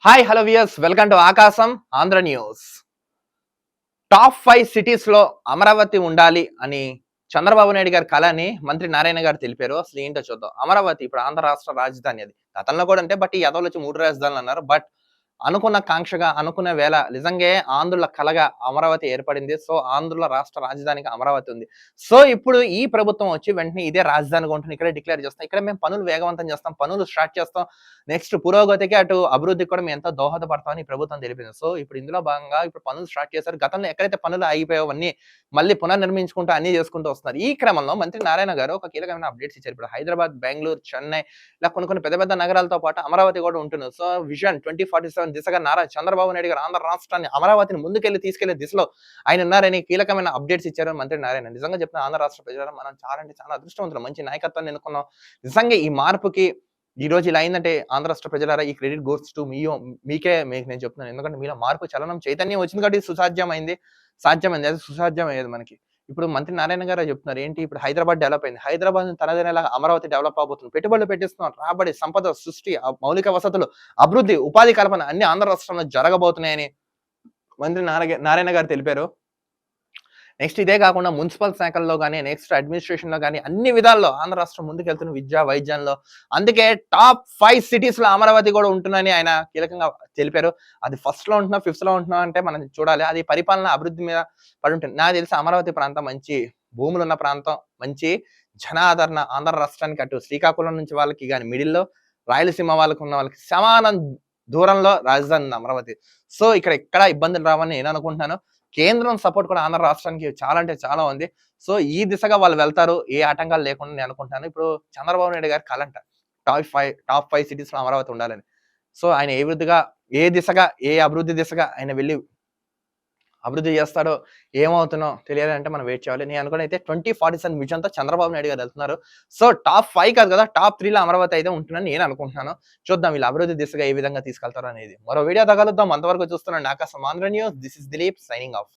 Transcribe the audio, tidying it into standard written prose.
Hi hello viewers, welcome to ఆకాశం Andhra news. Top 5 cities లో అమరావతి ఉండాలి అని చంద్రబాబు నాయుడు గారి కల అని మంత్రి నారాయణ గారు తెలిపారు. అసలు ఏంటో చూద్దాం. అమరావతి ఇప్పుడు ఆంధ్ర రాష్ట్ర రాజధాని అది. గతంలో కూడా అంటే బట్ ఈ ఎదవలు వచ్చి 3 రాజధానులు అన్నారు. బట్ అనుకున్న కాంక్షగా అనుకున్న వేళ నిజంగా ఆంధ్రుల కలగా అమరావతి ఏర్పడింది. సో ఆంధ్రుల రాష్ట్ర రాజధానికి అమరావతి ఉంది. సో ఇప్పుడు ఈ ప్రభుత్వం వచ్చి వెంటనే ఇదే రాజధానిగా ఉంటుంది, ఇక్కడే డిక్లేర్ చేస్తాం, ఇక్కడ మేము పనులు వేగవంతం చేస్తాం, పనులు స్టార్ట్ చేస్తాం, నెక్స్ట్ పురోగతికి అటు అభివృద్ధికి కూడా మేము ఎంతో దోహదపడతామని ఈ ప్రభుత్వం తెలిపింది. సో ఇప్పుడు ఇందులో భాగంగా ఇప్పుడు పనులు స్టార్ట్ చేశారు. గతంలో ఎక్కడైతే పనులు ఆగిపోయావో అన్ని మళ్ళీ పునర్నిర్మించుకుంటూ అన్ని చేసుకుంటూ వస్తున్నారు. ఈ క్రమంలో మంత్రి నారాయణ గారు ఒక కీలకమైన అప్డేట్స్ ఇచ్చారు. ఇప్పుడు హైదరాబాద్, బెంగళూరు, చెన్నై ఇలా కొన్ని పెద్ద పెద్ద నగరాలతో పాటు అమరావతి కూడా ఉంటుంది. సో విజన్ 2047 దిశగా నారా చంద్రబాబు నాయుడు గారు ఆంధ్ర రాష్ట్రాన్ని అమరావతిని ముందుకెళ్లి తీసుకెళ్లే దిశలో ఆయన ఉన్నారని కీలకమైన అప్డేట్స్ ఇచ్చారు మంత్రి నారాయణ. నిజంగా చెప్తున్న ఆంధ్ర రాష్ట్ర ప్రజలు మనం చాలా అంటే చాలా అదృష్టవంతులు, మంచి నాయకత్వాన్ని ఎన్నుకున్నాం. నిజంగా ఈ మార్పుకి ఈ రోజు ఇలా అయిందంటే ఆంధ్ర రాష్ట్ర ప్రజలారా ఈ క్రెడిట్ గోస్ టు మీకే మీకు నేను చెప్తున్నాను. ఎందుకంటే మీలో మార్పు, చలనం, చైతన్యం వచ్చింది కాబట్టి సుసాధ్యమైంది. సాధ్యమైంది, అది సుసాధ్యం అయ్యేది మనకి. ఇప్పుడు మంత్రి నారాయణ గారు చెప్తున్నారు ఏంటి, ఇప్పుడు హైదరాబాద్ డెవలప్ అయింది, హైదరాబాద్ తనదనేలాగా అమరావతి డెవలప్ అవబోతుంది, పెట్టుబడులు పెట్టిస్తున్నారు, రాబడి, సంపద సృష్టి, మౌలిక వసతులు, అభివృద్ధి, ఉపాధి కల్పన అన్ని ఆంధ్ర రాష్ట్రంలో జరగబోతున్నాయని మంత్రి నారాయణ గారు తెలిపారు. నెక్స్ట్ ఇదే కాకుండా మున్సిపల్ శాఖల్లో కానీ, నెక్స్ట్ అడ్మినిస్ట్రేషన్ లో కానీ అన్ని విధాల్లో ఆంధ్ర రాష్ట్రం ముందుకెళ్తున్న విద్య, వైద్యంలో. అందుకే టాప్ 5 సిటీస్ లో అమరావతి కూడా ఉంటుందని ఆయన కీలకంగా తెలిపారు. అది ఫస్ట్ లో ఉంటున్నా, ఫిఫ్త్ లో ఉంటున్నా అంటే మనం చూడాలి. అది పరిపాలన అభివృద్ధి మీద పడి ఉంటుంది. నాకు తెలిసి అమరావతి ప్రాంతం మంచి భూములు ఉన్న ప్రాంతం, మంచి జనాదరణ ఆంధ్ర రాష్ట్రానికి అటు శ్రీకాకుళం నుంచి వాళ్ళకి కానీ, మిడిల్లో రాయలసీమ వాళ్ళకి ఉన్న వాళ్ళకి సమానం దూరంలో రాజధాని ఉంది అమరావతి. సో ఇక్కడ ఎక్కడ ఇబ్బందులు రావని నేను అనుకుంటున్నాను. కేంద్రం సపోర్ట్ కూడా ఆంధ్ర రాష్ట్రానికి చాలా అంటే చాలా ఉంది. సో ఈ దిశగా వాళ్ళు వెళ్తారు, ఏ ఆటంకాలు లేకుండా నేను అనుకుంటున్నాను. ఇప్పుడు చంద్రబాబు నాయుడు గారి కలంట టాప్ 5 సిటీస్ లో అమరావతి ఉండాలని. సో ఆయన ఏ దిశగా, ఏ అభివృద్ధి దిశగా ఆయన వెళ్ళి అభివృద్ధి చేస్తాడో, ఏమవుతుందో తెలియాలంటే మనం వెయిట్ చేయాలి. నేను అనుకున్నైతే 2047 విజన్ తో చంద్రబాబు నాయుడు గారు వెళ్తున్నారు. సో టాప్ 5 కాదు కదా, టాప్ 3 లో అమరావతి అయితే ఉంటుందని నేను అనుకుంటున్నాను. చూద్దాం వీళ్ళు అభివృద్ధి దిశగా ఏ విధంగా తీసుకెళ్తారో అనేది. మరో వీడియో తగలుద్దాం. అంతవరకు చూస్తున్నాను ఆకాశం Andhra news. This is Dilip signing off.